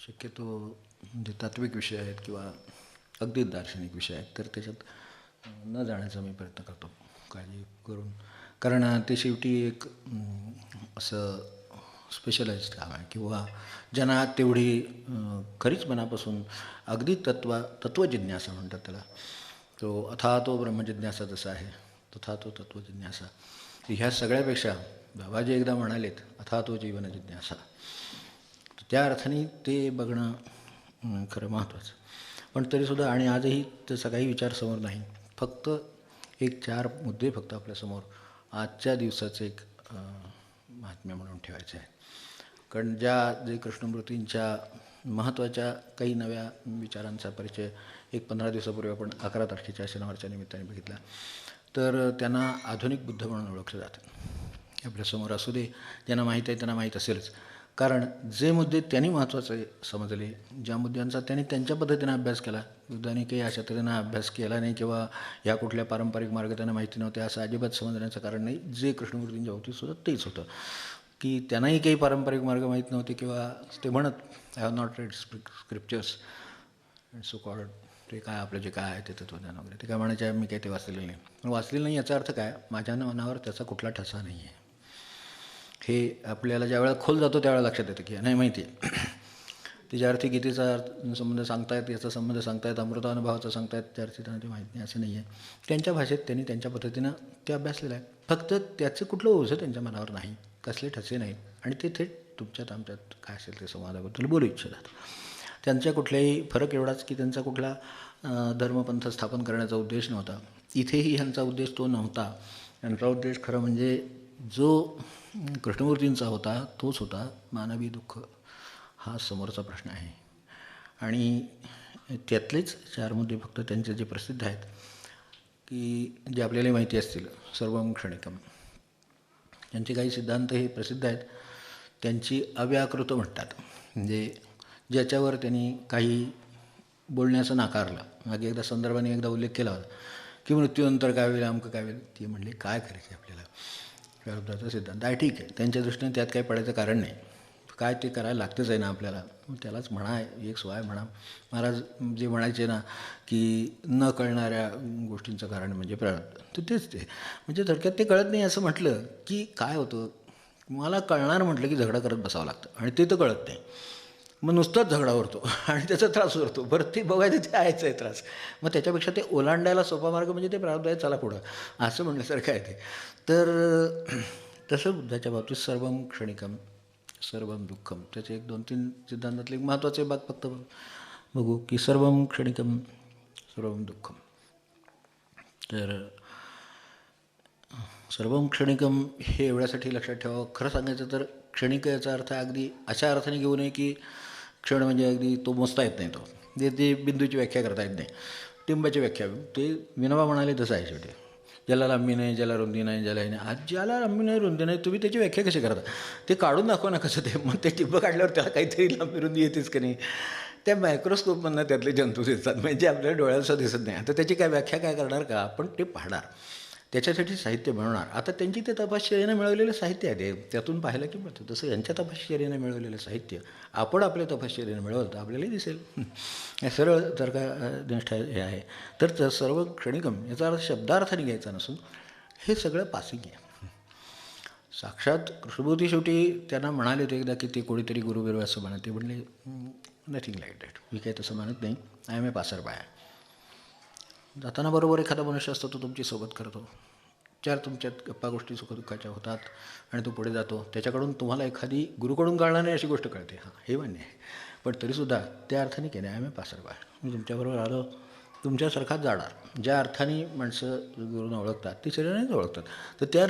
शक्यतो जे तात्विक विषय आहेत किंवा अगदी दार्शनिक विषय आहेत तर त्याच्यात न जाण्याचा मी प्रयत्न करतो काळजी करून. कारण ते शेवटी एक असं स्पेशलाइज्ड काम आहे किंवा ज्यांना तेवढी खरीच मनापासून अगदी तत्वजिज्ञासा म्हणतात त्याला. तो अथा तो ब्रह्मजिज्ञासा जसा आहे तथा तो तत्वजिज्ञासा. ह्या सगळ्यापेक्षा बाबाजी एकदा म्हणालेत अथा तो जीवन जिज्ञासा. त्या अर्थाने ते बघणं खरं महत्त्वाचं. पण तरीसुद्धा आणि आजही तसा काही विचार समोर नाही. फक्त एक 4 मुद्दे फक्त आपल्यासमोर आजच्या दिवसाचं एक महात्म्य म्हणून ठेवायचे आहे. कारण जे कृष्णमूर्तींच्या महत्त्वाच्या काही नव्या विचारांचा परिचय एक 15 दिवसापूर्वी आपण 11 तारखेच्या शनिवारच्या निमित्ताने बघितला. तर त्यांना आधुनिक बुद्ध म्हणून ओळखलं जातं. आपल्यासमोर असू दे, ज्यांना माहीत आहे त्यांना माहीत असेलच. कारण जे मुद्दे त्यांनी महत्त्वाचे समजले, ज्या मुद्द्यांचा त्यांनी त्यांच्या पद्धतीनं अभ्यास केला, बुद्धांनी काही अशा तऱ्हेनं अभ्यास केला नाही किंवा ह्या कुठल्या पारंपरिक मार्ग त्यांना माहिती नव्हते असं अजिबात समजण्याचं कारण नाही. जे कृष्णमूर्तींच्या बाबतीतसुद्धा तेच होतं की त्यांनाही काही पारंपरिक मार्ग माहीत नव्हते किंवा ते म्हणत I have not red scriptures and so called ते काय आपलं जे काय आहे ते तत्वज्ञान वगैरे ते काय म्हणायचे मी काही ते वाचलेलं नाही. पण वाचलेलं नाही याचा अर्थ काय, माझ्या मनावर त्याचा कुठला ठसा नाही आहे. हे आपल्याला ज्यावेळेला खोल जातो त्यावेळेला लक्षात येतं की नाही माहिती आहे. तिच्या अर्थी गीतेचा संबंध सांगतायत, याचा संबंध सांगतायत, अमृतानुभवाचा सांगतायत, त्या अर्थी त्यांना ते माहीत नाही असं नाही आहे. त्यांच्या भाषेत त्यांनी त्यांच्या पद्धतीनं ते अभ्यासलेलं आहे. फक्त त्याचं कुठलं ओझं त्यांच्या मनावर नाही, कसले ठसे नाहीत आणि ते थेट तुमच्यात आमच्यात काय असेल ते संवादाबद्दल बोलू इच्छितात. त्यांच्या कुठल्याही फरक एवढाच की त्यांचा कुठला धर्मपंथ स्थापन करण्याचा उद्देश नव्हता. इथेही ह्यांचा उद्देश तो नव्हता. यांचा उद्देश खरं म्हणजे जो कृष्णमूर्तींचा होता तोच होता मानवी दुःख हा समोरचा प्रश्न आहे. आणि त्यातलेच 4 मुद्दे फक्त त्यांचे जे प्रसिद्ध आहेत की जे आपल्याला माहिती असतील. सर्वम क्षणिकम, त्यांचे काही सिद्धांत हे प्रसिद्ध आहेत. त्यांची अव्याकृत म्हणतात, म्हणजे ज्याच्यावर त्यांनी काही बोलण्याचं नाकारलं. मागे एकदा संदर्भाने एकदा उल्लेख केला होता की मृत्यूनंतर काय होईल, अमकं काय होईल. ती म्हणली काय करायचं आपल्याला, प्रारब्धाचा सिद्धांत आहे ठीक आहे, त्यांच्या दृष्टीने त्यात काही पडायचं कारण नाही. काय ते करायला लागतंच आहे ना आपल्याला, त्यालाच म्हणा एक सोय म्हणा. महाराज जे म्हणायचे ना की न कळणाऱ्या गोष्टींचं कारण म्हणजे प्रारब्ध, तर तेच ते म्हणजे थोडक्यात ते कळत नाही असं म्हटलं की काय होतं. मला कळणार म्हटलं की झगडा करत बसावं लागतं आणि ते तर कळत नाही. मग नुसताच झगडा उरतो आणि त्याचा त्रास उरतो. बरं ते बघायचं ते आहेच आहे त्रास. मग त्याच्यापेक्षा ते ओलांडायला सोपा मार्ग म्हणजे ते प्रारब्ध आहे, चला पुढं असं म्हणण्यासारखं आहे ते. तर तसं बुद्धाच्या बाबतीत सर्वम क्षणिकम सर्वम दुःखम, त्याचे 1-2-3 सिद्धांतातले एक महत्त्वाचे भाग फक्त बघू की सर्वम क्षणिकम सर्वम दुःखम. तर सर्वम क्षणिकम हे एवढ्यासाठी लक्षात ठेवावं. खरं सांगायचं तर क्षणिक याचा अर्थ अगदी अशा अर्थाने घेऊ नये की क्षण म्हणजे अगदी तो मोजता येत नाही. तो ते बिंदूची व्याख्या करता येत नाही. टिंबाची व्याख्या ते विनोबा म्हणाले तसं आहे शेवटी. ज्याला लांबी नाही, ज्याला रुंदी नाही, ज्याला हे नाही. आज ज्याला लांबी नाही रुंदी नाही तुम्ही त्याची व्याख्या कशी करता, ते काढून दाखवा ना कसं ते. मग ते टिंब काढल्यावर त्याला काहीतरी लांबी रुंदी येतेच का नाही. त्या मायक्रोस्कोपमधनं त्यातले जंतू दिसतात म्हणजे आपल्याला डोळ्यासुद्धा दिसत नाही. आता त्याची काय व्याख्या काय करणार का आपण, ते पाहणार, त्याच्यासाठी साहित्य मिळवणार. आता त्यांची ते तपश्चर्याने मिळवलेलं साहित्य आहे, ते त्यातून पाहिलं की मिळतं. तसं यांच्या तपश्चर्याने मिळवलेलं साहित्य आपण आपल्या तपश्चर्याने मिळवलं तर आपल्यालाही दिसेल. सरळ जर का निष्ठा हे आहे तर सर्व क्षणिकम याचा अर्थ शब्दार्थाने घ्यायचा नसून हे सगळं पासिंग आहे. साक्षात कृष्णमूर्ती शेवटी त्यांना म्हणाले होते एकदा की ते कोणीतरी गुरुबिरू असं म्हणत. ते म्हणले नथिंग लाईक दॅट, मी काही तसं म्हणत नाही, I am a passer by. जाताना बरोबर एखादा मनुष्य असतो तो तुमची सोबत करतो, 4 तुमच्यात गप्पा गोष्टी सुखदुःखाच्या होतात आणि तो पुढे जातो. त्याच्याकडून तुम्हाला एखादी गुरुकडून कळणार नाही अशी गोष्ट कळते. हां हे मान्य आहे. पण तरीसुद्धा त्या अर्थाने केलं I am a passer by, मी तुमच्याबरोबर आलो तुमच्यासारखाच जाणार. ज्या अर्थाने माणसं गुरुंना ओळखतात ती शरीरानेच ओळखतात. तर त्या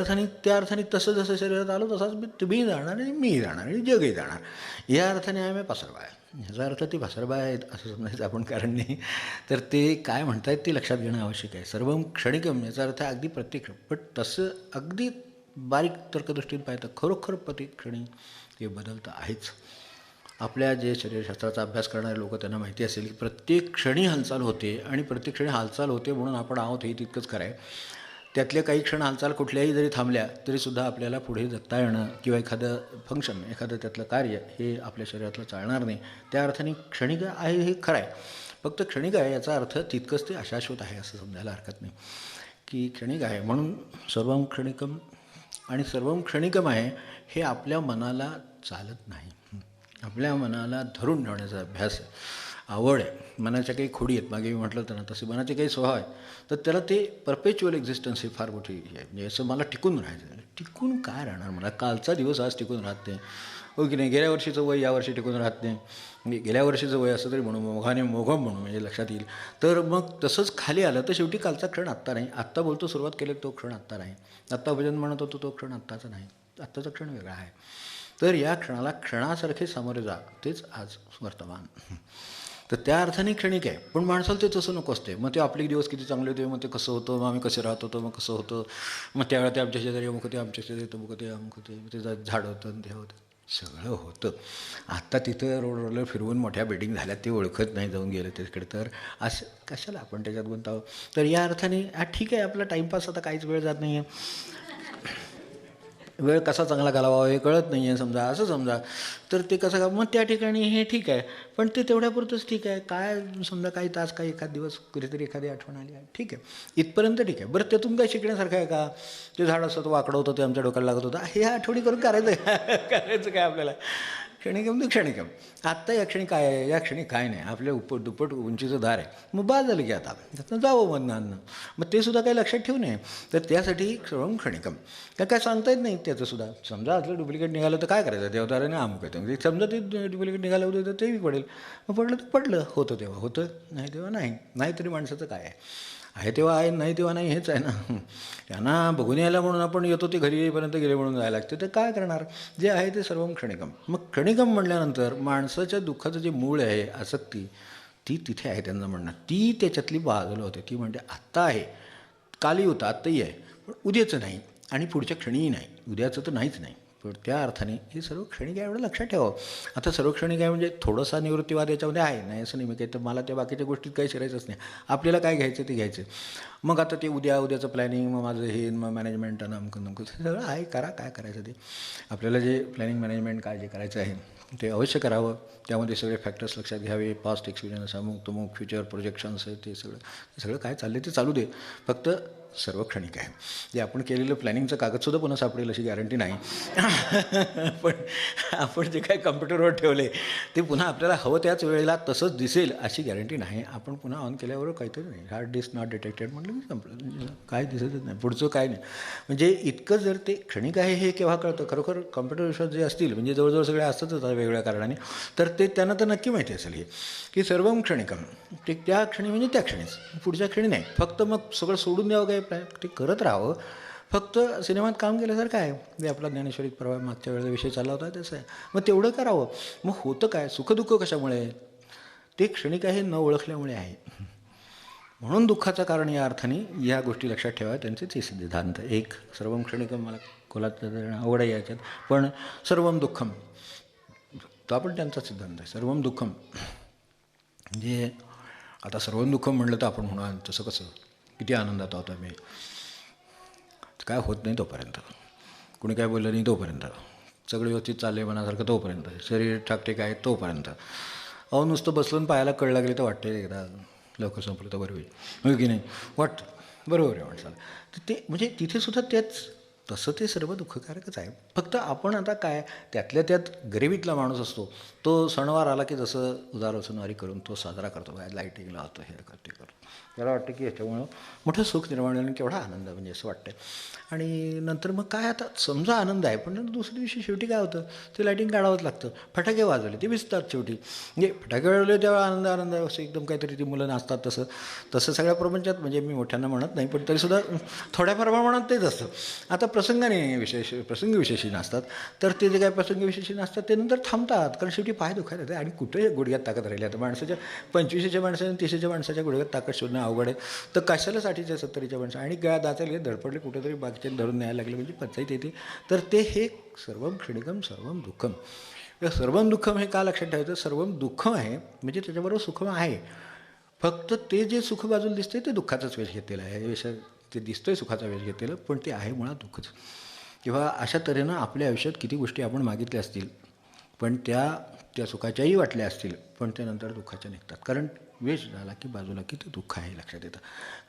अर्थाने तसं जसं शरीरात आलो तसाच तुम्हीही जाणार आणि मीही जाणार आणि जगही जाणार. या अर्थाने I am a passer by. ह्याचा अर्थ ती भासरबाय आहेत असं समजायचं आपण कारण नाही. तर ते काय म्हणतायत ते लक्षात घेणं आवश्यक आहे. सर्वम क्षणिकम याचा अर्थ अगदी प्रत्येक, पण तसं अगदी बारीक तर्कदृष्टीने पाहतं खरोखर प्रत्येक क्षणी हे बदलतं आहेच. आपल्या जे शरीरशास्त्राचा अभ्यास करणारे लोक त्यांना माहिती असेल की प्रत्येक क्षणी हालचाल होते आणि प्रत्येक क्षणी हालचाल होते म्हणून आपण आहोत हे तितकंच खरं आहे. त्यातले काही क्षण हालचाल कुठल्याही जरी थांबल्या तरीसुद्धा आपल्याला पुढे जगता येणं किंवा एखादं फंक्शन, एखादं त्यातलं कार्य हे आपल्या शरीरातलं चालणार नाही. त्या अर्थाने क्षणिक आहे हे खरं आहे. फक्त क्षणिक आहे याचा अर्थ तितकंच ते अशाश्वत आहे असं समजायला हरकत नाही, की क्षणिक आहे म्हणून सर्वं क्षणिकम. आणि सर्वं क्षणिकम आहे हे आपल्या मनाला चालत नाही. आपल्या मनाला धरून ठेवण्याचा अभ्यास आहे, आवड आहे. मनाच्या काही खोडी आहेत, मागे मी म्हटलं होतं ना तसे मनाचे काही स्वभाव आहे, तर त्याला ते परपेच्युअल एक्झिस्टन्स ही फार मोठी आहे. म्हणजे असं मला टिकून राहायचं. टिकून काय राहणार, मला कालचा दिवस आज टिकून राहत नाही, हो की नाही. गेल्या वर्षीचं वय यावर्षी टिकून राहत नाही. म्हणजे गेल्या वर्षीचं वय असं तरी म्हणू, मोघाने मोघम म्हणू, म्हणजे लक्षात येईल. तर मग तसंच खाली आलं तर शेवटी कालचा क्षण आत्ता नाही. आत्ता बोलतो सुरुवात केली तो क्षण आत्ता नाही. आत्ता भजन म्हणत होतो तो क्षण आत्ताचा नाही. आत्ताचा क्षण वेगळा आहे. तर या क्षणाला क्षणासारखे सामोरे जा, तेच आज वर्तमान. तर त्या अर्थाने क्षणिक आहे. पण माणसाला ते तसं नको असते. मग ते आपले दिवस किती चांगले होते, मग ते कसं होतं, मग आम्ही कसे राहत होतो, मग कसं होतं, मग त्यावेळेला ते आमच्या शेजारी अमुक होते, आमच्या शेजारी तमुक होते, अमुक होते, ते झाडं होतं आणि ते होतं, सगळं होतं. आत्ता तिथं रोडवर फिरवून मोठ्या बिल्डिंग झाल्या, ते ओळखत नाही, जाऊन गेलं तिकडे. तर असं कशाला आपण त्याच्यात गुंतावं. तर या अर्थाने ठीक आहे, आपला टाईमपास आता काहीच वेळ जात नाही आहे. वेळ कसा चांगला घालावा हे कळत नाही आहे समजा, असं समजा. तर ते कसं का, मग त्या ठिकाणी हे ठीक आहे, पण ते तेवढ्यापुरतंच ठीक आहे. काय समजा काही तास, काही एखाद दिवस कधीतरी एखादी आठवण आली आहे, ठीक आहे, इथपर्यंत ठीक आहे. बरं त्यातून काय शिकण्यासारखं आहे का. ते झाड असं तो वाकडं होतं, ते आमच्या डोक्याला लागत होतं, हे आठवणी करून करायचं करायचं काय आपल्याला. क्षणिकम तर क्षणिकम. आत्ता या क्षणी काय आहे, या क्षणी काय नाही. आपल्या दुप्पट उंचीचं दार आहे, मग बाद झालं की आता त्यातनं जावं मधनं अन्न. मग ते सुद्धा काही लक्षात ठेवू नये. तर त्यासाठी सर्वं क्षणिकम. त्या काय सांगता येत नाही त्याचंसुद्धा. समजा असलं डुप्लिकेट निघालं तर काय करायचं, देवदाराने अमुक येतं. म्हणजे समजा ते डुप्लिकेट निघालं होतं तर तेही पडेल. मग पडलं तर पडलं, होतं तेव्हा होतं, नाही तेव्हा नाही. नाही तरी माणसाचं काय आहे तेव्हा आहे, नाही तेव्हा नाही, हेच आहे ना. त्यांना बघून यायला म्हणून आपण येतो, ते घरी येईपर्यंत गेले म्हणून जायला लागते. तर काय करणार, जे आहे ते सर्वं क्षणिकम. मग क्षणिकम म्हणल्यानंतर माणसाच्या दुःखाचं जे मूळ आहे, आसक्ती, ती तिथे आहे त्यांचं म्हणणं. ती त्याच्यातली बाजूला होते. ती म्हणते आत्ता आहे, कालही होतं, आत्ताही आहे, पण उद्याचं नाही आणि पुढच्या क्षणीही नाही. उद्याचं तर नाहीच नाही. पण त्या अर्थाने हे सर्व क्षणिक आहे एवढं लक्षात ठेवावं. आता सर्व क्षणिक आहे म्हणजे थोडासा निवृत्तीवाद याच्यामध्ये आहे, नाही असं नाही. मी काही तर मला त्या बाकीच्या गोष्टीत काही शिरायचंच नाही. आपल्याला काय घ्यायचं ते घ्यायचं. मग आता ते उद्याचं प्लॅनिंग, मग माझं हे, मग मॅनेजमेंट आणि अमकं नमकं सगळं आहे. करा, काय करायचं ते. आपल्याला जे प्लॅनिंग मॅनेजमेंट काय जे करायचं आहे ते अवश्य करावं. त्यामध्ये सगळे फॅक्टर्स लक्षात घ्यावे. पास्ट एक्सपिरियन्स, अमुक तमुक, फ्युचर प्रोजेक्शन्स आहे, ते सगळं काय चाललं ते चालू दे. फक्त सर्व क्षणिक आहे. जे आपण केलेलं प्लॅनिंगचं कागदसुद्धा पुन्हा सापडेल अशी गॅरंटी नाही. पण आपण जे काय कम्प्युटरवर ठेवले ते पुन्हा आपल्याला हवं त्याच वेळेला तसंच दिसेल अशी गॅरंटी नाही. आपण पुन्हा ऑन केल्यावर काहीतरी नाही, हार्ड डिस्क नॉट डिटेक्टेड म्हटलं की संपलं, काय दिसतच नाही, पुढचं काय नाही. म्हणजे इतकं जर ते क्षणिक आहे हे केव्हा कळतं. खरोखर कम्प्युटर विश्वात जे असतील, म्हणजे जवळजवळ सगळे असतातच वेगवेगळ्या कारणाने, तर ते त्यांना तर नक्की माहिती असेल हे की सर्वं क्षणिकम. ते त्या क्षणी म्हणजे त्या क्षणीच, पुढच्या क्षणी नाही. फक्त मग सगळं सोडून द्यावं काय, ते करत राहावं. फक्त सिनेमात काम केल्यासारखं आहे. जे आपला ज्ञानेश्वरीत परवा मागच्या वेळेला विषय चालला होता तसं आहे. मग तेवढं करावं. मग होतं काय, सुखदुःख कशामुळे, ते क्षणिक आहे न ओळखल्यामुळे आहे. म्हणून दुःखाचं कारण या अर्थाने या गोष्टी लक्षात ठेवा. त्यांचे ते सिद्धांत. एक सर्वं क्षणिकम, मला खोलात आवड आहे याच्यात, पण सर्वं दुःखम तो पण त्यांचा सिद्धांत आहे. सर्वं दुःखम म्हणजे आता सर्वं दुःखम म्हटलं तर आपण म्हणू तसं कसं, किती आनंदात आहोत आम्ही, काय होत नाही तोपर्यंत, कुणी काय बोललं नाही तोपर्यंत, सगळं व्यवस्थित चालले मनासारखं तोपर्यंत, शरीर ठाकठीक आहे तोपर्यंत. अहो नुसतं बसलं पायाला कळ लागली तर वाटते एकदा लवकर संपलं तर बरं होईल, हो की नाही, वाटतं बरोबर आहे माणसाला. तर ते म्हणजे तिथेसुद्धा तेच, तसं ते सर्व दुःखकारकच आहे. फक्त आपण आता काय, त्यातल्या त्यात गरिबीतला माणूस असतो, तो सणवार आला की जसं उदारसनवारी करून तो साजरा करतो, काय लाईटिंग लावतो, हे करतो ते करतो. त्याला वाटतं की ह्याच्यामुळं मोठं सुख निर्माण आणि केवढा आनंद, म्हणजे असं वाटतं. आणि नंतर मग काय, आता समजा आनंद आहे, पण दुसऱ्या दिवशी शेवटी काय होतं, ते लाईटिंग काढावंच लागतं. फटाके वाजवले ते विसतात शेवटी, म्हणजे फटाके वाजवले तेव्हा आनंद असं एकदम काहीतरी ती मुलं नाचतात तसं. तसं सगळ्या प्रपंचात, म्हणजे मी मोठ्यांना म्हणत नाही, पण तरीसुद्धा थोड्याफार प्रमाणात तेच असतं. आता प्रसंगाने प्रसंगविशेषी नाचतात, तर ते जे काय प्रसंगविशेषी नाचतात ते नंतर थांबतात, कारण शेवटी पाय दुखायला येते. आणि कुठे गुडघ्यात ताकद राहिली, आता माणसाच्या 25च्या माणसाच्या 30च्या माणसाच्या गुडघ्यात ताकद शोधणं अवघड आहे. तर कशाला 60च्या 70च्या माणसं, आणि गळ्यात दाचायला धडपडले कुठेतरी बाकीच्या धरून न्यायला लागले म्हणजे पंचायत येते. तर ते हे सर्वं क्षणिकम सर्वं दुःखम. सर्वं दुःखम हे का लक्षात ठेवायचं, सर्वं दुःखम आहे म्हणजे त्याच्याबरोबर सुखम आहे. फक्त ते जे सुख बाजूला दिसते ते दुःखाचाच वेश घेतलेला आहे. विषय ते दिसतंय सुखाचा वेश घेतलेलं, पण ते आहे मुळात दुःखच. किंवा अशा तऱ्हेनं आपल्या आयुष्यात किती गोष्टी आपण मागितल्या असतील, पण त्या सुखाच्याही वाटल्या असतील, पण त्यानंतर दुःखाच्या निघतात. कारण वेश झाला की बाजूला की ते दुःख आहे लक्षात येतं.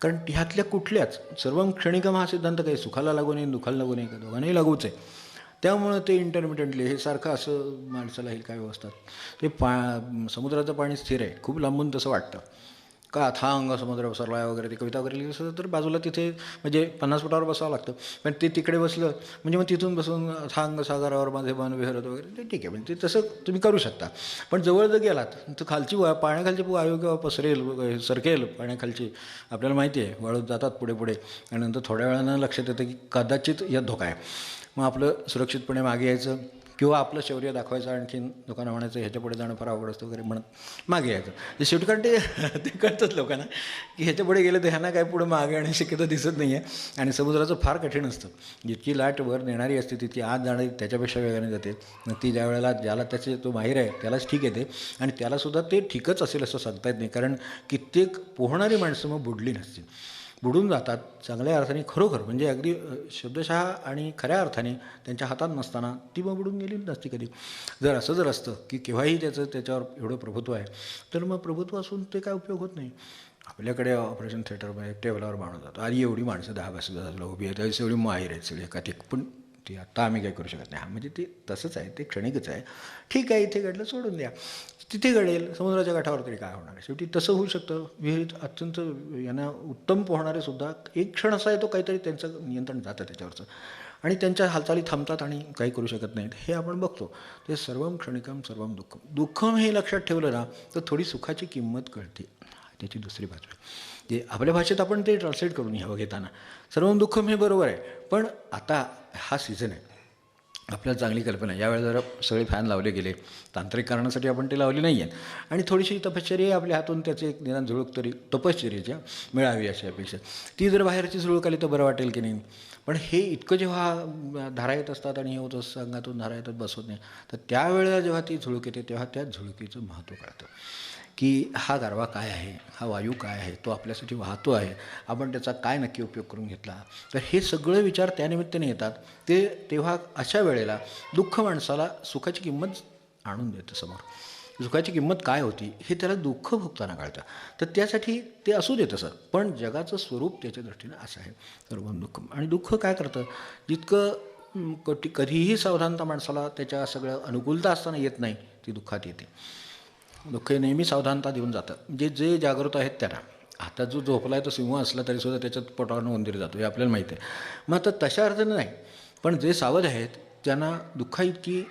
कारण ह्यातल्या कुठल्याच सर्वं क्षणिकम हा सिद्धांत काही सुखाला लागू नये दुःखाला लागू नये का दोघांनाही लागूच आहे. त्यामुळं ते इंटरमिडियंटली हे सारखं असं माणसाला हे काय व्यवस्था ते समुद्राचं पाणी स्थिर आहे, खूप लांबून तसं वाटतं का अथांग समुद्र पसरला आहे वगैरे, ती कविता वगैरे लिहिली असं तर बाजूला तिथे म्हणजे 50 फुटावर बसावं लागतं. पण ते तिकडे बसलं म्हणजे मग तिथून बसून अथांग सागरावर माझे मन विहरत वगैरे ते ठीक आहे, म्हणजे ते तसं तुम्ही करू शकता. पण जवळ जर गेलात तर खालची पाण्याखालची वायू किंवा पसरेल सरकेल पाण्याखालची, आपल्याला माहिती आहे वाळूत जातात पुढे पुढे आणि नंतर थोड्या वेळानं लक्षात येतं की कदाचित यात धोका आहे. मग आपलं सुरक्षितपणे मागे यायचं किंवा आपलं शौर्य दाखवायचं, आणखीन लोकांना म्हणायचं ह्याच्या पुढे जाणं फार अवघड असतं वगैरे म्हणत मागे यायचं. ते शेवटी कारण ते कळतंच लोकांना की ह्याच्या पुढे गेलं तर ह्यांना काय पुढे मागे आणि शक्यता दिसत नाही आहे. आणि समुद्राचं फार कठीण असतं, जितकी लाट वर नेणारी असते तितकी आत जाणारी त्याच्यापेक्षा वेगाने जाते. मग ती ज्या वेळेला ज्याला त्याचे तो माहीर आहे त्यालाच ठीक येते, आणि त्यालासुद्धा ते ठीकच असेल असं सांगता येत नाही. कारण कित्येक पोहणारी माणसं मग बुडली नसतील, बुडून जातात चांगल्या अर्थाने, खरोखर म्हणजे अगदी शब्दशः आणि खऱ्या अर्थाने त्यांच्या हातात नसताना ती मग बुडून गेली नसती कधी. जर असतं की केव्हाही त्याच्यावर एवढं प्रभुत्व आहे, तर मग प्रभुत्व असून ते काय उपयोग होत नाही. आपल्याकडे ऑपरेशन थिएटरमध्ये टेबलावर बांधून जातो, आणि एवढी माणसं 10-12 उभी आहेत, एवढी माहीर आहेत सगळी एकाधिक, पण ते आत्ता आम्ही काही करू शकत नाही. म्हणजे ते तसंच आहे, ते क्षणिकच आहे. ठीक आहे, इथे घडलं सोडून द्या, तिथे घडेल समुद्राच्या काठावर तरी काय होणार आहे. शेवटी तसं होऊ शकतं. विहिरीत अत्यंत यांना उत्तम पोहणारे सुद्धा एक क्षण असा येतो काहीतरी त्यांचं नियंत्रण जातं त्याच्यावरचं, आणि त्यांच्या हालचाली थांबतात आणि काही करू शकत नाहीत. हे आपण बघतो. ते सर्वं क्षणिकम सर्वं दुःखम. दुःखम हे लक्षात ठेवलं ना तर थोडी सुखाची किंमत कळते. त्याची दुसरी बाजू आहे, जे आपल्या भाषेत आपण ते ट्रान्सलेट करून घ्यावं घेताना. सर्वं दुःखम हे बरोबर आहे, पण आता हा सीझन आहे, आपल्याला चांगली कल्पना आहे. यावेळेला जरा सगळे फॅन लावले गेले, तांत्रिक कारणासाठी आपण ते लावले नाही आहेत, आणि थोडीशी तपश्चर्या आपल्या हातून त्याचे एक निदान झुळूक तरी तपश्चर्येच्या मिळावी अशी अपेक्षा. ती जर बाहेरची झुळूक आली तर बरं वाटेल की नाही. पण हे इतकं जेव्हा धारा येत असतात आणि हे होत असतं अंगातून धारा येतात बसवत नाही, तर त्यावेळेला जेव्हा ती झुळूक येते तेव्हा त्या झुळुकीचं महत्त्व कळतं की हा गारवा काय आहे, हा वायू काय आहे, तो आपल्यासाठी वाहतो आहे, आपण त्याचा काय नक्की उपयोग करून घेतला. तर हे सगळे विचार त्यानिमित्ताने येतात. तेव्हा अशा वेळेला दुःख माणसाला सुखाची किंमत आणून देतं समोर. सुखाची किंमत काय होती हे त्याला दुःख भोगताना कळतं. तर त्यासाठी ते असू दे तसं, पण जगाचं स्वरूप त्याच्या दृष्टीनं असं आहे सर्वं दुःखम. आणि दुःख काय करतं, जितकं कधीही सावधानता माणसाला त्याच्या सगळं अनुकूलता असताना येत नाही, ती दुःखात येते. दुःख नेहमी सावधानता देऊन जातं. म्हणजे जे जागृत आहेत त्यांना. आता जो झोपला आहे तो सिंह असला तरीसुद्धा त्याच्यात पोटावरनं उंदीर जातो हे आपल्याला माहिती आहे. मग आता तशा अर्थानं नाही, पण जे सावध आहेत त्यांना दुःखा इतकी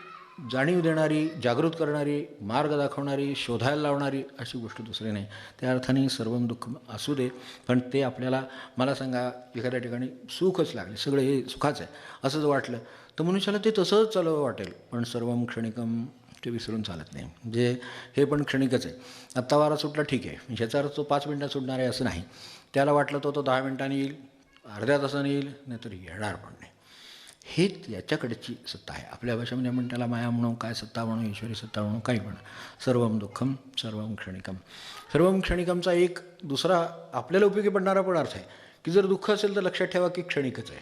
जाणीव देणारी, जागृत करणारी, मार्ग दाखवणारी, शोधायला लावणारी अशी गोष्ट दुसरी नाही. त्या अर्थाने सर्वं दुःख असू दे, पण ते आपल्याला, मला सांगा एखाद्या ठिकाणी सुखच लागले, सगळं हे सुखाचं आहे असं जर वाटलं तर मनुष्याला ते तसंच चालवं वाटेल. पण सर्वं क्षणिकम ते विसरून चालत नाही. म्हणजे हे पण क्षणिकच आहे. आत्ता वारा सुटला ठीक आहे, ह्याचा अर्थ तो 5 मिनिटात सुटणार आहे असं नाही. त्याला वाटलं तो 10 मिनिटांनी येईल, अर्ध्या तासाने येईल, नाहीतर येणार पण नाही. हे याच्याकडची सत्ता आहे. आपल्या भाषेमध्ये आपण त्याला माया म्हणू, काय सत्ता म्हणू, ईश्वरी सत्ता म्हणू, काही म्हणू. सर्वं दुःखम सर्वं क्षणिकम. सर्वं क्षणिकमचा एक दुसरा आपल्याला उपयोगी पडणारा पण अर्थ आहे की जर दुःख असेल तर लक्षात ठेवा की क्षणिकच आहे.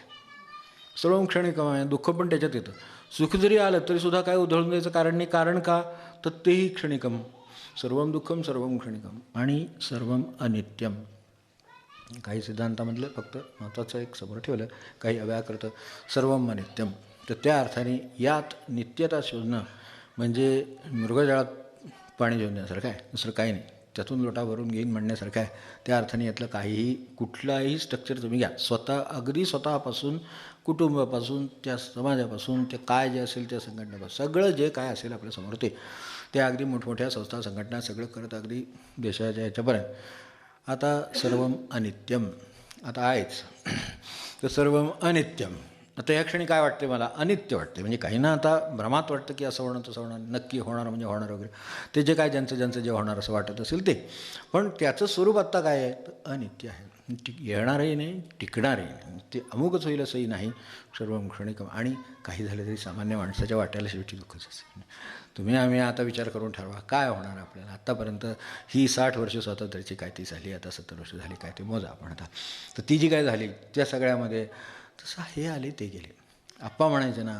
सर्वं क्षणिकम आहे, दुःख पण त्याच्यात येतं. सुख जरी आलं तरीसुद्धा काय उधळून द्यायचं कारण नाही. कारण का, तर तेही क्षणिकम. सर्वं दुःखम सर्वं क्षणिकम. आणि सर्वं अनित्यम. काही सिद्धांतामधलं फक्त महत्त्वाचं एक समोर ठेवलं, काही अव्याकृत सर्वं अनित्यम. तर त्या अर्थाने यात नित्यता शोधणं म्हणजे मृगजळात पाणी शोधण्यासारखं आहे, दुसरं काही नाही. त्यातून लोटा भरून घेईन म्हणण्यासारखं आहे. त्या अर्थाने यातलं काहीही, कुठलाही स्ट्रक्चर तुम्ही घ्या, अगदी स्वतःपासून, कुटुंबापासून, त्या समाजापासून, ते काय जे असेल त्या संघटनेपासून, सगळं जे काय असेल आपल्यासमोर ते अगदी मोठमोठ्या संस्था संघटना सगळं करत अगदी देशाच्या ह्याच्यापर्यंत. आता सर्वं अनित्यम आता आहेच. तर सर्वं अनित्यम. आता या क्षणी काय वाटते मला, अनित्य वाटते. म्हणजे काही ना आता भ्रमात वाटतं की असं होणार तसं होणार, नक्की होणार म्हणजे होणार वगैरे, ते जे काय ज्यांचं जे होणार असं वाटत असेल ते. पण त्याचं स्वरूप आत्ता काय आहे तर अनित्य आहे. येणारही नाही, टिकणारही नाही. ते अमुकच होईल असंही नाही. सर्व क्षणिकम. आणि काही झालं तरी सामान्य माणसाच्या वाट्याला शेवटी दुःखच असेल. तुम्ही आम्ही आता विचार करून ठरवा काय होणार आपल्याला. आत्तापर्यंत ही 60 वर्ष स्वातंत्र्याची काय ती झाली, आता 70 वर्ष झाली काय ते मोजा आपण आता. तर ती जी काय झाली त्या सगळ्यामध्ये तसं हे आले ते गेले. आप्पा म्हणायचे ना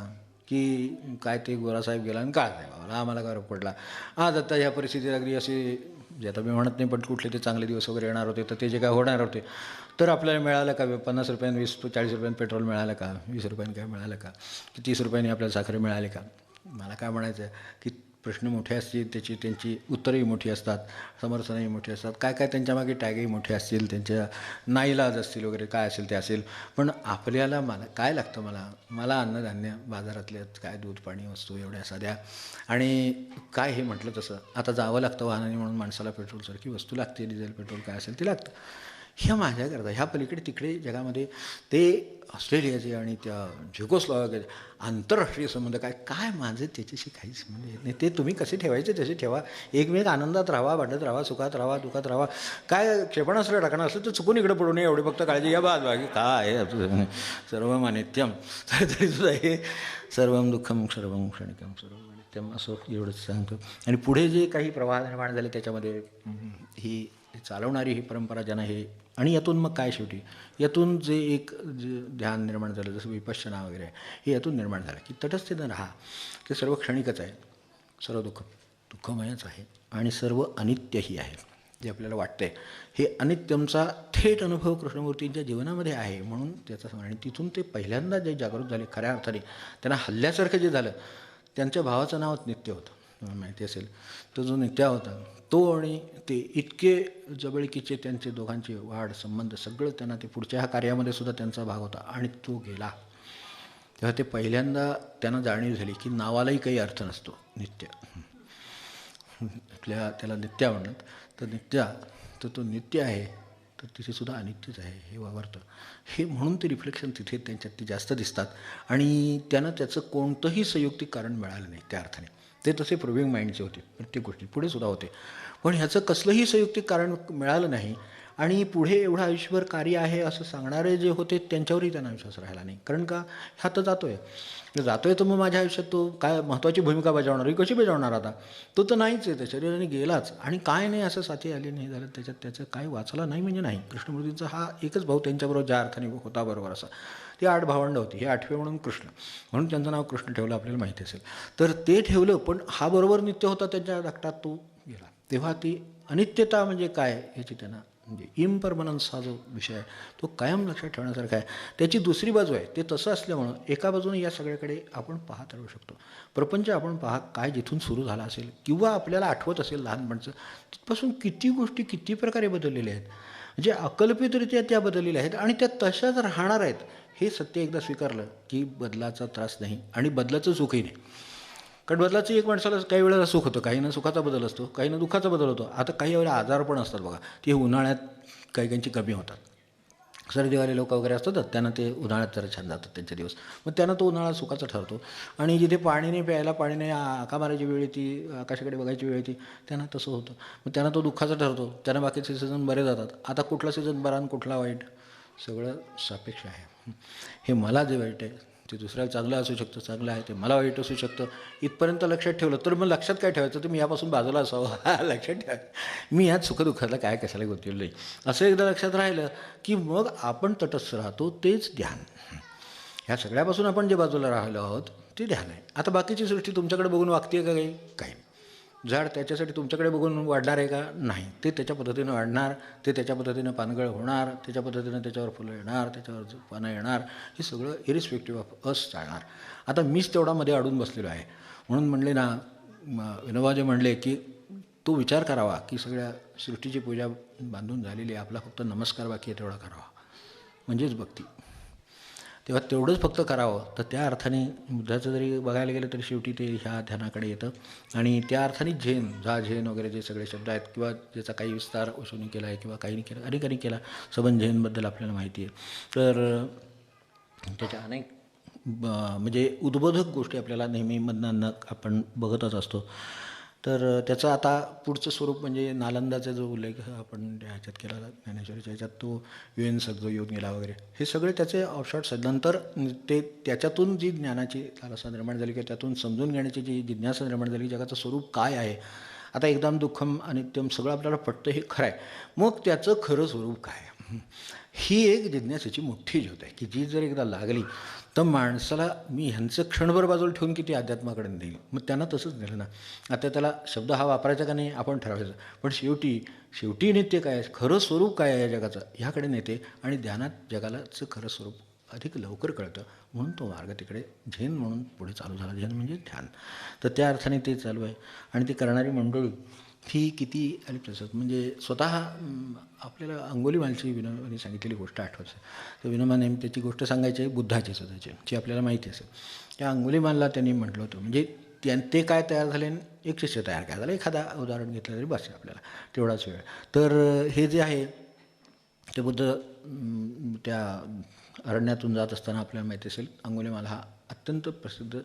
की काय ते गोरासाहेब गेला आणि काय नाही बाबा आम्हाला काय पडला. आज आता ह्या परिस्थितीत अगदी असे जे आता मी म्हणत नाही पण कुठले ते चांगले दिवस वगैरे येणार होते तर ते जे काय होणार होते तर आपल्याला मिळालं का 50 रुपयांनी 40 रुपयांनी पेट्रोल मिळालं का, 20 रुपयांनी काय मिळालं का, की 30 रुपयांनी आपल्याला साखर मिळाली का. मला काय म्हणायचं आहे की प्रश्न मोठे असतील, त्यांची उत्तरही मोठी असतात, समर्थनही मोठी असतात, काय काय त्यांच्यामागे टॅगही मोठे असतील, त्यांच्या नाईलाज असतील वगैरे काय असेल ते असेल. पण आपल्याला मला काय लागतं, मला अन्नधान्य बाजारातले काय दूध पाणी वस्तू एवढ्या साध्या आणि काय हे म्हटलं तसं आता जावं लागतं वाहनाने म्हणून माणसाला पेट्रोलसारखी वस्तू लागते, डिझेल पेट्रोल काय असेल ते लागतं. ह्या माझ्याकरता ह्या पलीकडे तिकडे जगामध्ये ते ऑस्ट्रेलियाचे आणि त्या झेकोस्लोवाकियाचे आंतरराष्ट्रीय संबंध काय माझं त्याच्याशी काहीच म्हणजे येत नाही. ते तुम्ही कसे ठेवायचे तसे ठेवा, एकमेक आनंदात राहा, भांडत राहा, सुखात राहा, दुखात राहा. काय क्षेपणास्त्र टाकणं असलं तर चुकून इकडे पडू नये एवढी फक्त काळजी घ्या. बाकी काय आहे सर्व मानित्यम तरीसुद्धा हे सर्वं दुःखम सर्वं क्षणिकम सर्व मानित्यम असं एवढंच सांगतो. आणि पुढे जे काही प्रवाह निर्माण झाले त्याच्यामध्ये ही चालवणारी ही परंपरा ज्यांना हे आणि यातून मग काय शेवटी यातून जे ध्यान निर्माण झालं जसं विपश्यना वगैरे हे यातून निर्माण झालं की तटस्थतेनं राहा. ते सर्व क्षणिकच आहे, सर्व दुःखमयच आहे आणि सर्व अनित्यही आहे. जे आपल्याला वाटतंय हे अनित्यमचा थेट अनुभव कृष्णमूर्तींच्या जीवनामध्ये आहे. म्हणून त्याचा आणि तिथून ते पहिल्यांदा जे जागृत झाले खऱ्या अर्थाने त्यांना हल्ल्यासारखं जे झालं. त्यांच्या भावाचं नाव नित्य होतं, तुम्हाला माहिती असेल. तो जो नित्या होता तो आणि ते इतके जवळकीचे त्यांचे दोघांचे वाढ संबंध सगळं त्यांना ते पुढच्या ह्या कार्यामध्ये सुद्धा त्यांचा भाग होता आणि तो गेला. तेव्हा ते पहिल्यांदा त्यांना जाणीव झाली की नावालाही काही अर्थ नसतो. नित्य आपल्या त्याला नित्या म्हणत तर नित्या तर तो नित्य आहे तर तिथेसुद्धा अनित्यच आहे हे वावरतं. हे म्हणून ते रिफ्लेक्शन तिथे त्यांच्यात ते जास्त दिसतात आणि त्यांना त्याचं कोणतंही संयुक्तिक कारण मिळालं नाही. त्या अर्थाने ते तसे प्रूव्हिंग माइंडचे होते प्रत्येक गोष्टी पुढे सुद्धा होते. पण ह्याचं कसलंही संयुक्तिक कारण मिळालं नाही आणि पुढे एवढं आयुष्यभर कार्य आहे असं सांगणारे जे होते त्यांच्यावरही त्यांना विश्वास राहिला नाही. कारण का हा तर जातो आहे तर मग माझ्या आयुष्यात तो काय महत्त्वाची भूमिका बजावणार, ही कशी बजावणार आता, तो तर नाहीच आहे, त्या शरीराने गेलाच आणि काय नाही असं साथी आले नाही झालं त्याच्यात त्याचं काय वाचला नाही म्हणजे नाही. कृष्णमूर्तींचा हा एकच भाऊ त्यांच्याबरोबर ज्या अर्थाने होता बरोबर असा ती 8 भावंडं होती. हे 8वे म्हणून कृष्ण म्हणून त्यांचं नाव कृष्ण ठेवलं आपल्याला माहिती असेल. तर ते ठेवलं पण हा बरोबर नित्य होता त्यांच्या धाकटात तो गेला. तेव्हा ती अनित्यता म्हणजे काय याची त्यांना म्हणजे इम्परमनन्स हा जो विषय आहे तो कायम लक्षात ठेवण्यासारखा आहे. त्याची दुसरी बाजू आहे ते तसं असल्यामुळं एका बाजूने या सगळ्याकडे आपण पाहत राहू शकतो. प्रपंच आपण काय जिथून सुरू झाला असेल किंवा आपल्याला आठवत असेल लहानपणचं तिथपासून किती गोष्टी किती प्रकारे बदललेल्या आहेत म्हणजे अकल्पितरित्या त्या बदललेल्या आहेत आणि त्या तशाच राहणार आहेत. हे सत्य एकदा स्वीकारलं की बदलाचा त्रास नाही आणि बदलाचं सुखही नाही. कारण बदलाचं एक माणसाला काही वेळेला सुख होतं, काहींना सुखाचा बदल असतो, काहींना दुःखाचा बदल होतो. आता काही वेळेला आजार पण असतात बघा, ते उन्हाळ्यात काहींची कमी होतात. सर्दीवाले लोक वगैरे असतात त्यांना ते उन्हाळ्यात जरा छान जातात त्यांचे दिवस. मग त्यांना तो उन्हाळा सुखाचा ठरतो आणि जिथे पाणी नाही प्यायला पाणी नाही आका मारायची वेळ येते आकाशाकडे बघायची वेळ येते त्यांना तसं होतं. मग त्यांना तो दुःखाचा ठरतो. त्यांना बाकीचे सीझन बरे जातात. आता कुठला सीझन बरा आणि कुठला वाईट सगळं सापेक्ष आहे. हे मला जे वाईट आहे ते दुसऱ्याला चांगलं असू शकतं, चांगलं आहे ते मला वाईट असू शकतं. इथपर्यंत लक्षात ठेवलं तर मग लक्षात काय ठेवायचं तर मी यापासून बाजूला असावं लक्षात ठेवायचं. मी यात सुखदुःखाला काय कशाला गुंतलेलं नाही असं एकदा लक्षात राहिलं की मग आपण तटस्थ राहतो. तेच ध्यान. ह्या सगळ्यापासून आपण जे बाजूला राहिलो आहोत ते ध्यान आहे. आता बाकीची सृष्टी तुमच्याकडे बघून वागते का काही झाड त्याच्यासाठी तुमच्याकडे बघून वाढणार आहे का नाही. ते त्याच्या पद्धतीनं वाढणार, ते त्याच्या पद्धतीनं पानगळ होणार, त्याच्या पद्धतीनं त्याच्यावर फुलं येणार, त्याच्यावर पानं येणार. हे सगळं इरिस्पेक्टिव्ह ऑफ अस चालणार. आता मीच तेवढा मध्ये अडून बसलेलो आहे म्हणून म्हणले ना विनोबाजी म्हणले की तो विचार करावा की सगळ्या सृष्टीची पूजा बांधून झालेली आहे, आपला फक्त नमस्कार बाकी आहे तेवढा करावा म्हणजेच भक्ती. तेव्हा तेवढंच फक्त करावं. तर त्या अर्थाने बुद्धाचं जरी बघायला गेलं तरी शेवटी ते ह्या ध्यानाकडे येतं आणि त्या अर्थाने झेन वगैरे जे सगळे शब्द आहेत किंवा ज्याचा काही विस्तार ओशोनी केला आहे किंवा काहींनी केला अनेकांनी केला. सबंध झेनबद्दल आपल्याला माहिती आहे. तर त्याच्या अनेक म्हणजे उद्बोधक गोष्टी आपल्याला नेहमी मधनं आपण बघतच असतो. त्याचं आता पुढचं स्वरूप म्हणजे नालंदाचा जो उल्लेख आपण त्या ह्याच्यात केला ज्ञानेश्वरीच्या ह्याच्यात तो UN जो येऊन गेला वगैरे, हे सगळे त्याचे ऑफशॉट्स आहेत. नंतर ते त्याच्यातून जी ज्ञानाची लालसा निर्माण झाली किंवा त्यातून समजून घेण्याची जी जिज्ञासा निर्माण झाली, जगाचं स्वरूप काय आहे, आता एकदम दुःखम अनित्यम सगळं आपल्याला पटतं हे खरं आहे, मग त्याचं खरं स्वरूप काय, ही एक जिज्ञासेची मोठी ज्योत आहे की जी जर एकदा लागली तर माणसाला मी ह्यांचं क्षणभर बाजूला ठेवून किती अध्यात्माकडे नेईल. मग त्यांना तसंच नेलं ना. आता त्याला शब्द हा वापरायचा का नाही आपण ठरवायचं, पण शेवटी नित्य काय आहे, खरं स्वरूप काय आहे या जगाचं ह्याकडे नेते आणि ध्यानात जगालाचं खरं स्वरूप अधिक लवकर कळतं. म्हणून तो मार्ग तिकडे झेन म्हणून पुढे चालू झाला. झेन म्हणजे ध्यान. तर त्या अर्थाने ते चालू आहे. आणि ती करणारी मंडळी ही किती आणि प्रसिद्ध म्हणजे स्वतः आपल्याला अंगुलीमालची विनोबाने सांगितलेली गोष्ट आठवते. तर विनोबाने त्याची गोष्ट सांगायची आहे बुद्धाची स्वतःची, जी आपल्याला माहिती असेल. त्या अंगुलीमालला त्यांनी म्हटलं होतं, म्हणजे ते काय तयार झाले, एक शिष्य तयार काय झालं, एखादा उदाहरण घेतलं तरी बस आपल्याला तेवढाच वेळ. तर हे जे आहे ते बुद्ध त्या अरण्यातून जात असताना आपल्याला माहिती असेल अंगुलीमाल हा अत्यंत प्रसिद्ध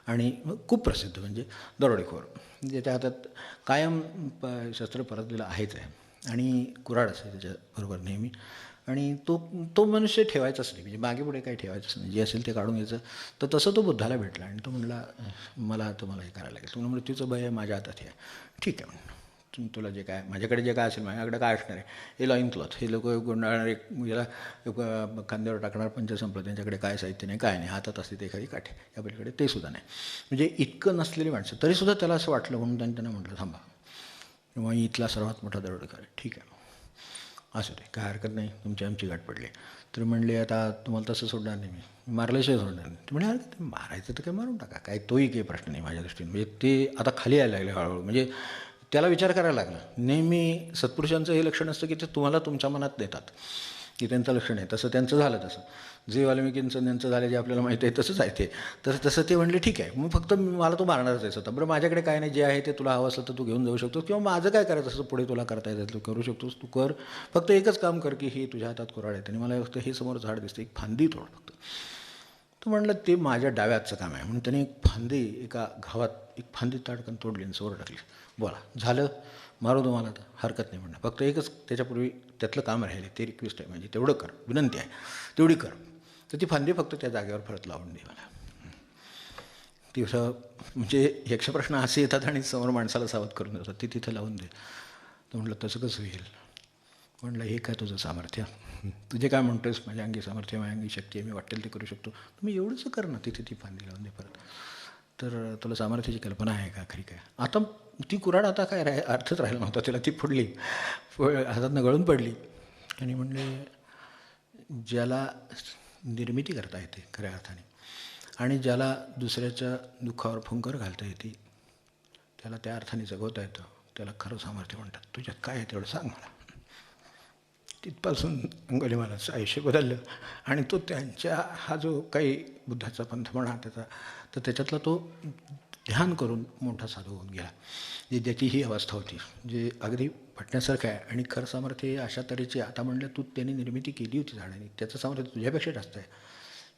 आणि खूप प्रसिद्ध म्हणजे दरोडेखोर, ज्याच्या हातात कायम शस्त्र परतलेलं आहेच आहे आणि कुऱ्हाड असते त्याच्याबरोबर नेहमी. आणि तो मनुष्य ठेवायचाच नाही, म्हणजे मागे पुढे काही ठेवायचंच नाही, जे असेल ते काढून घ्यायचं. तर तसं तो बुद्धाला भेटला आणि तो म्हणला मला तुम्हाला हे करायला लागेल, तुम्हाला मृत्यूचं भय माझ्या हातात आहे. ठीक आहे म्हणून तुला जे काय माझ्याकडे जे काय असेल, माझ्याकडे काय असणार आहे, हे लॉईन क्लॉथ, हे लोक गुंडाळणारे याला खांद्यावर टाकणार पंचसंपलं, त्यांच्याकडे काय साहित्य नाही काय नाही, हातात असते ते एखादी काठी, या पलीकडे ते सुद्धा नाही. म्हणजे इतकं नसलेली माणसं तरीसुद्धा त्याला असं वाटलं, म्हणून त्यांना म्हटलं थांबा, किंवा इथला सर्वात मोठा दरोडेखोर. ठीक आहे असं ते काय हरकत नाही, तुमची आमची गाठ पडली. तर म्हणले आता तुम्हाला तसं सोडणार नाही, मी मारल्याशिवाय सोडणार नाही. ते म्हणजे अरे मारायचं तर काय मारून टाका, काय तोही काही प्रश्न नाही माझ्या दृष्टीने. म्हणजे ते आता खाली यायला लागले हळूहळू. म्हणजे त्याला विचार करायला लागला. नेहमी सत्पुरुषांचं हे लक्षण असतं की ते तुम्हाला तुमच्या मनात देतात की त्यांचं लक्षण आहे. तसं त्यांचं झालं. तसं जे वाल्मिकींचं त्यांचं झालं, जे आपल्याला माहिती आहे तसंच आहे ते. तसं ते म्हणले ठीक आहे, मग फक्त मला तो मारणारच आहे स्वतः. बरं माझ्याकडे काय नाही, जे आहे ते तुला हवं असलं तर तू घेऊन जाऊ शकतो, किंवा माझं काय करायचं असं पुढे तुला करता येतं तू करू शकतोस, तू कर. फक्त एकच काम कर की ही तुझ्या हातात कुऱ्हाड आहे आणि मला फक्त हे समोर झाड दिसते, एक फांदी तोड फक्त. तो म्हणलं ते माझ्या डाव्याचं काम आहे. म्हणून त्याने एक फांदी एका घावात एक फांदी ताडकन तोडली आणि समोर टाकली. बोला झालं, मारू तुम्हाला तर हरकत नाही म्हणणं, फक्त एकच त्याच्यापूर्वी त्यातलं काम राहिले, ते रिक्वेस्ट आहे म्हणजे तेवढं कर, विनंती आहे तेवढी कर. तर ती फांदी फक्त त्या जागेवर परत लावून दे मला. ती म्हणजे यक्ष प्रश्न असे येतात आणि समोर माणसाला सावध करून देतात, ती तिथं लावून दे. तर म्हटलं तसं कसं होईल. म्हटलं हे काय तुझं सामर्थ्य, तुझे काय म्हणतोयस माझ्या अंगी सामर्थ्य, माझ्या अंगी शक्ती आहे, मी वाटेल ते करू शकतो, तुम्ही एवढंच कर ना, तिथे ती फांदी लावून दे परत. तर तुला सामर्थ्याची कल्पना आहे का खरी काय. आता ती कुऱ्हाड आता काय अर्थच राहिला नव्हता त्याला. ती फुडली, हातातनं गळून पडली. आणि म्हणले ज्याला निर्मिती करता येते खऱ्या अर्थाने आणि ज्याला दुसऱ्याच्या दुःखावर फुंकर घालता येते, त्याला त्या अर्थाने जगवता येतं, त्याला खरं सामर्थ्य म्हणतात. तुझ्यात काय आहे तेवढं सांग मला. तिथपासून अंगुलीमालाचं आयुष्य बदललं आणि तो त्यांच्या हा जो काही बुद्धाचा पंथ म्हणा त्याचा, तर त्याच्यातला तो ध्यान करून मोठा साधू होऊन गेला. ज्याची ही अवस्था होती, जे अगदी पटण्यासारखं आहे. आणि खरं सामर्थ्य अशा तऱ्हेची, आता म्हणलं तू त्यांनी निर्मिती केली होती झाडाने, त्याचं सामर्थ्य तुझ्यापेक्षा जास्त आहे.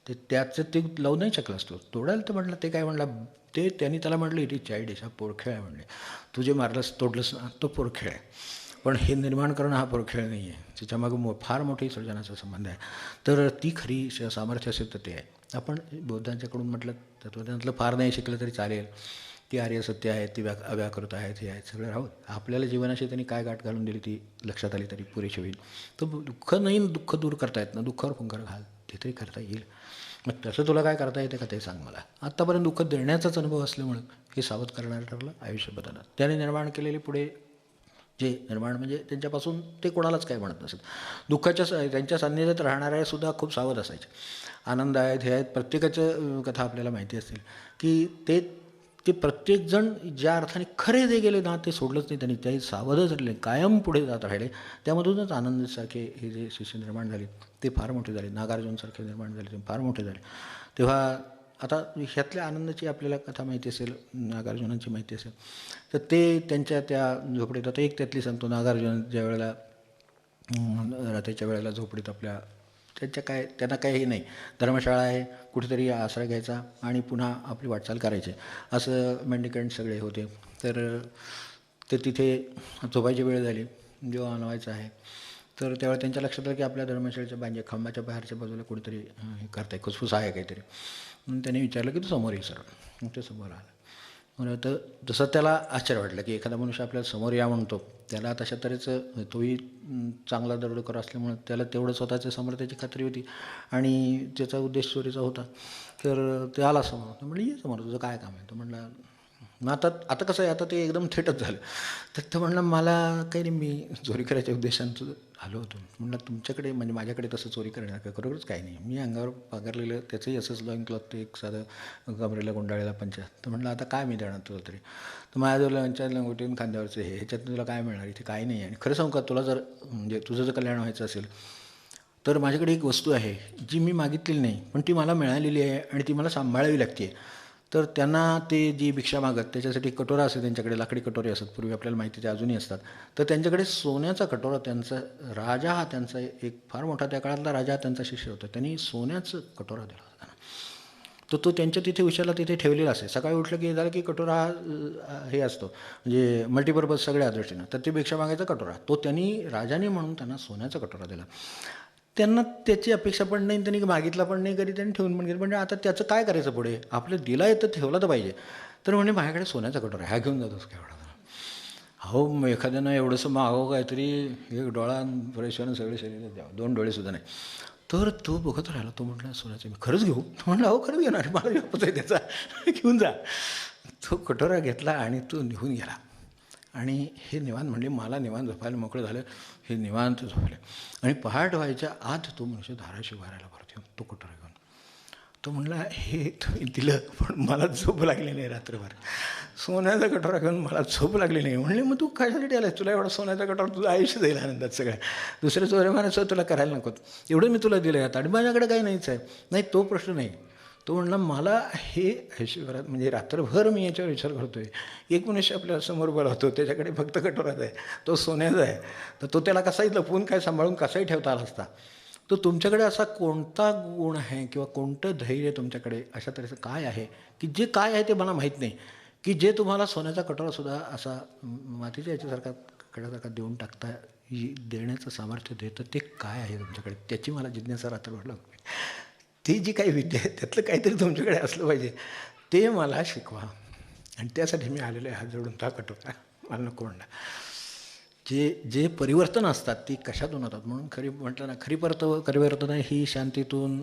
ते त्याचं ते लावू नाही शकला असतो, तोडायला. तर म्हटलं ते काय म्हणला, ते त्यांनी त्याला म्हटलं इट इज चाइल्ड, हा पोरखेळ आहे म्हणले. तू जे मारलंस तोडलंस ना तो पोरखेळ आहे, पण हे निर्माण करणं हा पोरखेळ नाही आहे, त्याच्यामागं फार मोठी सर्जनाचा संबंध आहे. तर ती खरी सामर्थ्य असेल तर ते आहे. आपण बौद्धांच्याकडून म्हटलं तत्त्वज्ञानातलं फार नाही शिकलं तरी चालेल, ती आर्य सत्य आहेत, ती अव्याकृत आहेत, हे आहेत सगळे राहून आपल्याला जीवनाशी त्यांनी काय गाठ घालून दिली ती लक्षात आली तरी पुरेशी होईल. तर दुःख नाही, दुःख दूर करता येत ना, दुःखावर फुंकर घाल, ते तरी करता येईल. मग तसं तुला काय करता येतं का ते सांग मला. आत्तापर्यंत दुःख देण्याचाच अनुभव असल्यामुळं हे सावध करणारं ठरलं. आयुष्य बदललं. त्याने निर्माण केलेले पुढे जे निर्माण म्हणजे त्यांच्यापासून ते कोणालाच काय म्हणत नसत. दुःखाच्या त्यांच्या सान्निध्यात राहणाऱ्या सुद्धा खूप सावध असायचे. आनंद आहेत, हे आहेत, प्रत्येकाचं कथा आपल्याला माहिती असतील की ते प्रत्येकजण ज्या अर्थाने खरे जे गेले ना ते सोडलंच नाही त्यांनी, त्याही सावधच राहिले, कायम पुढे जात राहिले. त्यामधूनच आनंदसारखे हे जे शिष्य निर्माण झाले ते फार मोठे झाले, नागार्जुनसारखे निर्माण झाले ते फार मोठे झाले. तेव्हा आता ह्यातल्या आनंदाची आपल्याला कथा माहिती असेल, नागार्जुनांची माहिती असेल, तर ते त्यांच्या त्या झोपडीत, आता एक त्यातली सांगतो. नागार्जुन ज्या वेळेला रात्रीच्या वेळेला झोपडीत आपल्या त्यांना काही हे नाही, धर्मशाळा आहे, कुठेतरी आसरा घ्यायचा आणि पुन्हा आपली वाटचाल करायची, असं मेंडिकंट सगळे होते. तर ते तिथे झोपायची वेळ झाली, जेव्हा हलवायचं आहे, तर त्यावेळेला त्यांच्या लक्षात आलं की आपल्या धर्मशाळेच्या खांबाच्या बाहेरच्या बाजूला कुठेतरी हे करताय, खुसफुस आहे काहीतरी. म्हणून त्याने विचारलं की तू समोर ये सरळ. मग ते समोर आलं. म्हणून तर जसं त्याला आश्चर्य वाटलं की एखादा मनुष्य आपल्याला समोर या म्हणतो, त्याला तशा तऱ्हेचं, तोही चांगला दरोडेखोर असल्यामुळे त्याला तेवढं स्वतःच्या सामर्थ्याची खात्री होती आणि त्याचा उद्देश चोरीचा होता. तर ते आला समोर. तर म्हणलं ये समोर, तुझं काय काम आहे? तो म्हणला मग आता कसं आहे, आता ते एकदम थेटच झालं. तर तो म्हणला मला काही नाही, मी चोरी करायच्या उद्देशानं आलो होतो. म्हणलं तुमच्याकडे म्हणजे माझ्याकडे तसं चोरी करण्यासारखं खरोखरच काही नाही, मी अंगावर पांघरलेलं त्याचंही असंच लॉईन क्लॉथ, ते एक साधं कमरेला गुंडाळलेला पंचा. तर म्हणलं आता काय मी देणार तुला तरी? तर माझ्याजवळ लंच्या लंगोटीन खांद्यावरचं हे, ह्याच्यात तुला काय मिळणार? इथे काही नाही आहे. आणि खरं सांगू का, तुला जर म्हणजे तुझं जर कल्याण व्हायचं असेल तर माझ्याकडे एक वस्तू आहे जी मी मागितलेली नाही, पण ती मला मिळालेली आहे आणि ती मला सांभाळावी लागते. तर त्यांना ते जी भिक्षा मागत त्याच्यासाठी कटोरा असे, त्यांच्याकडे लाकडी कटोरे असतात, पूर्वी आपल्याला माहिती ते अजूनही असतात. तर त्यांच्याकडे सोन्याचा कटोरा, त्यांचा राजा हा त्यांचा एक फार मोठा, त्या काळातला राजा त्यांचा शिष्य होता, त्यांनी सोन्याचं कटोरा दिला होता. तर तो त्यांच्या तिथे उशाला तिथे ठेवलेला असे. सकाळी उठलं की झालं की कटोरा हे असतो म्हणजे मल्टीपर्पज सगळ्या दृष्टीनं. तर ते भिक्षा मागायचा कटोरा, तो त्यांनी राजाने म्हणून त्यांना सोन्याचा कटोरा दिला. त्यांना त्याची अपेक्षा पण नाही, त्यांनी मागितला पण नाही, कधी त्यांनी ठेवून पण घेतलं. म्हणजे आता त्याचं काय करायचं पुढे? आपलं दिला आहे तर ठेवला तर पाहिजे. तर म्हणजे माझ्याकडे सोन्याचा कटोरा, ह्या घेऊन जातोस काय एवढा? हो, मग एखाद्यानं एवढंसं मागव काहीतरी, एक डोळा परेशान सगळे शरीरात द्यावं, 2 डोळेसुद्धा नाही. तर तो बघत राहिला. तो म्हटला सोन्याचं मी खरंच घेऊ? तो म्हटला हो खरंच घेणार, मला व्यापच आहे त्याचा, घेऊन जा. तो कटोरा घेतला आणि तो निघून गेला. आणि हे निवांत म्हणजे मला निवांत झोपायला मोकळं झालं. हे निवांत झोपले आणि पहाट व्हायच्या आत तो मनुष्य धाराशिव भरायला परत येऊन तो कटोरा घेऊन. तो म्हणला हे तुम्ही दिलं पण मला झोप लागली नाही रात्रभर. सोन्याचा कटोरा घेऊन मला झोप लागली नाही. म्हणले मग तू कशासाठी आलास? तुला एवढा सोन्याचा कटोरा, तुझं आयुष्य जाईल आनंदात सगळ्या. दुसऱ्या चोऱ्या मारायचं तुला करायला नको, एवढं मी तुला दिलं आहे आता आणि माझ्याकडे काही नाहीच आहे. नाही, तो प्रश्न नाही. तो म्हणला मला हे आयुष्यभरात म्हणजे रात्रभर मी याच्यावर विचार करतो आहे. एक मनुष्य आपल्या समोर बोलावतो, त्याच्याकडे फक्त कटोराच आहे, तो सोन्याचा आहे. तर तो त्याला कसाही लपवून काय सांभाळून कसाही ठेवता आला असता. तो तुमच्याकडे असा कोणता गुण आहे किंवा कोणतं धैर्य तुमच्याकडे अशा तऱ्हेचं काय आहे की जे काय आहे ते मला माहीत नाही, की जे तुम्हाला सोन्याचा कटोरासुद्धा असा मातीच्या याच्यासारखा कडासारखा देऊन टाकता देण्याचं सामर्थ्य देतं, ते काय आहे तुमच्याकडे? त्याची मला जिज्ञासा रात्रभर लागते. ती जी काही विद्या आहे त्यातलं काहीतरी तुमच्याकडे असलं पाहिजे, ते मला शिकवा. आणि त्यासाठी मी आलेलो आहे हात जोडून. ता कटोरा मला नको म्हणला. जे परिवर्तन असतात ती कशातून होतात? म्हणून खरी म्हटलं ना, परिवर्तनं ही शांतीतून,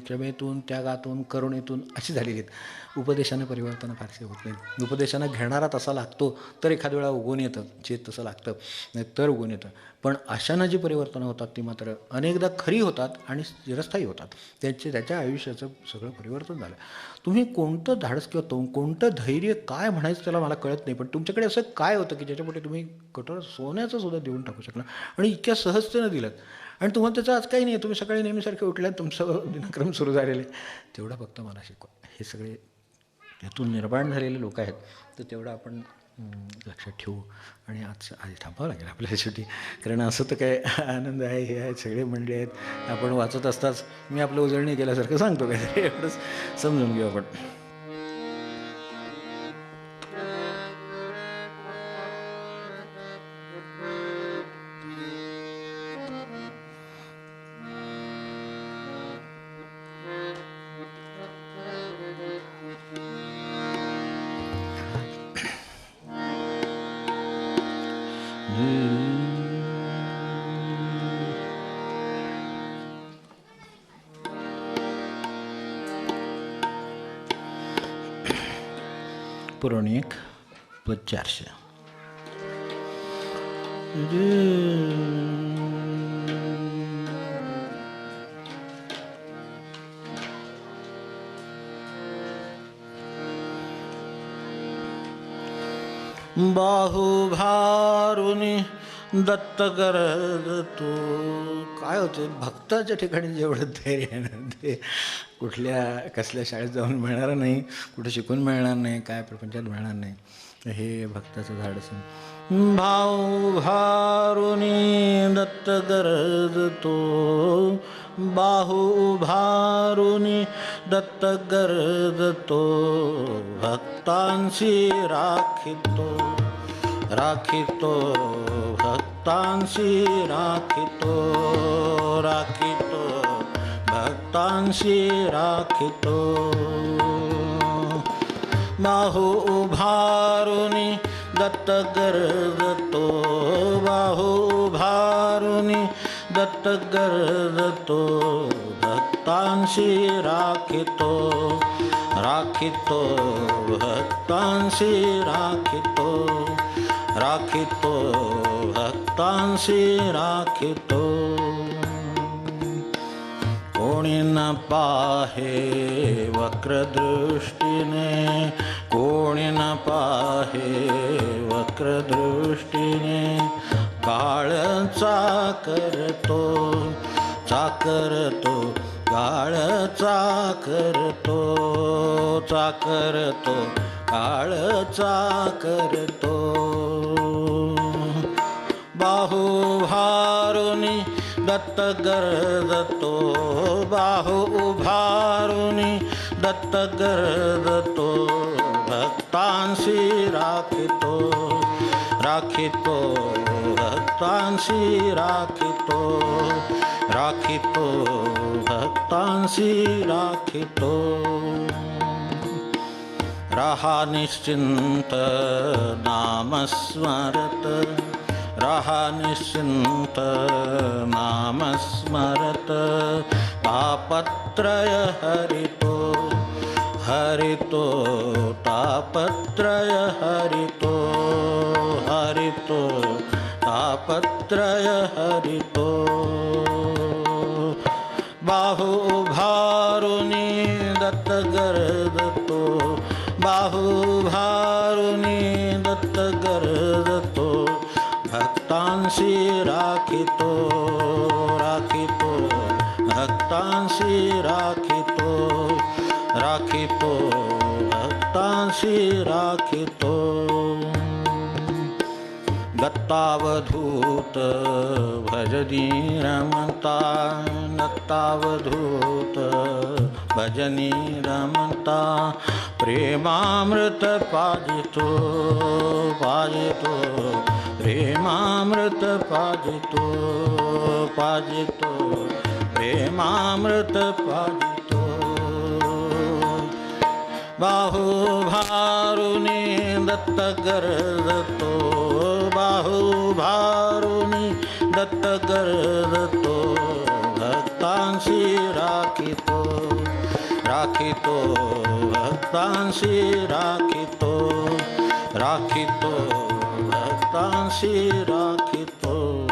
क्षमेतून, त्यागातून, करुणेतून अशी झालेली आहेत. उपदेशाने परिवर्तन फारसे होत नाहीत. उपदेशानं घेणारा तसा लागतो तर एखाद वेळा उगवून येतं, जे तसं लागतं नाही तर उगवून येतं. पण अशानं जी परिवर्तनं होतात ती मात्र अनेकदा खरी होतात आणि चिरस्थायी होतात. त्याच्या आयुष्याचं सगळं परिवर्तन झालं. तुम्ही कोणतं धाडस किंवा कोणतं धैर्य काय म्हणायचं त्याला मला कळत नाही, पण तुमच्याकडे असं काय होतं की ज्याच्यापुढे तुम्ही कठोर सोन्याचं सुद्धा देऊन टाकू शकला आणि इतक्या सहजतेनं दिलं आणि तुम्हाला त्याचं आज काही नाही, तुम्ही सकाळी नेहमीसारखे उठल्यात, तुमचं दिनक्रम सुरू झालेलं आहे. तेवढं फक्त मला शिकवा. हे सगळे यातून निर्माण झालेले लोक आहेत, तर तेवढं आपण लक्षात ठेवू. आणि आधी थांबावं लागेल आपल्याला शेवटी, कारण असं तर काय आनंद आहे, हे आहे, सगळे म्हणले आहेत. आपण वाचत असताच मी आपलं उजळणी केल्यासारखं सांगतो काय, एवढंच समजून घेऊ आपण. पुराणिक पद 400. बाहुभारुनी दत्त करतो. काय होते भक्ताच्या ठिकाणी जेवढं धैर्य आहे ना, ते कसल्या शाळेत जाऊन मिळणार नाही, कुठं शिकून मिळणार नाही, काय प्रपंचात मिळणार नाही. हे भक्ताचं धाडस आहे. भाऊ भारुनी दत्त गरजतो, बाहू भारुनी दत्त गरजतो, भक्तांशी राखितो राखितो, भक्तांशी राखितो राखितो, भक्तांशी राखितो. बाहू भारुनी दत्त गरजतो, बाहू भारुनी दत्त गरजतो, भक्तांशी राखितो राखितो, भक्तांशी राखितो राखितो, भक्तांशी राखितो. कोणी न पाहे वक्रदृष्टीने, कोणी न पाहे वक्रदृष्टीने, काळ चाकरतो चाकरतो, काळ चाकरतो चाकरतो, काळ चाकरतो. बाहू भारुनी दत्त गरजतो, बाहू भारुनी दत्त गरजतो, भक्तांशी राखितो राखितो, भक्तांशी राखितो राखितो, भक्तांशी राखितो. रहा निश्चिंत नामस्मरत, रहा निश्चिंत नामस्मरत, तापत्रय हरितो हरितो, तापत्रय हरितो हरितो, तापत्रय हरितो. बाहू भारुनी दत्त गरजतो, बाहू भारुनी दत्त गरजतो, भक्तांशी राखितो राखितो, भक्तांशी राखितो राखितो, भक्तांशी राखितो. दत्तावधूत भजनी रमता, दत्तावधूत भजनी रमता, प्रेमामृत पाजितो पाजितो, प्रेमामृत पाजितो पाजितो, प्रेमामृत पाजितो. बाहू भारुनी दत्त गरजतो, बाहू भारुनी दत्त गरजतो, भक्तांशी राखितो राखितो, भक्तांशी राखितो राखितो, भक्तांशी राखितो.